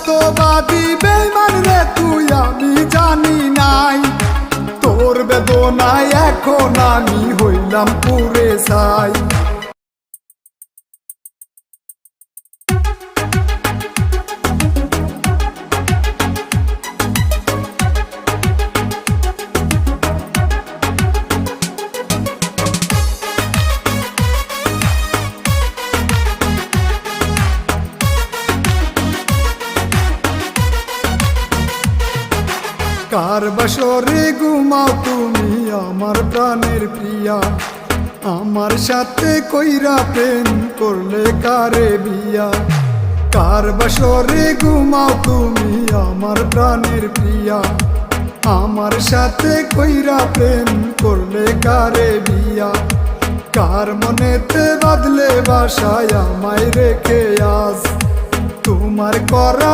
তো বাদি বেঈমান রে তুই আমি জানি নাই, তোর বেদনায় এখন আমি হইলাম পুরে ছাই। কার বাসরে ঘুমাও তুমি আমার প্রাণের প্রিয়া, আমার সাথে কইরা প্রেম করলে কারে বিয়া। কার বাসরে ঘুমাও তুমি আমার প্রাণের প্রিয়া, আমার সাথে কইরা প্রেম করলে কারে বিয়া। কার মনেতে বাদলে বাসায় আমায় রেখে আজ তোমার করা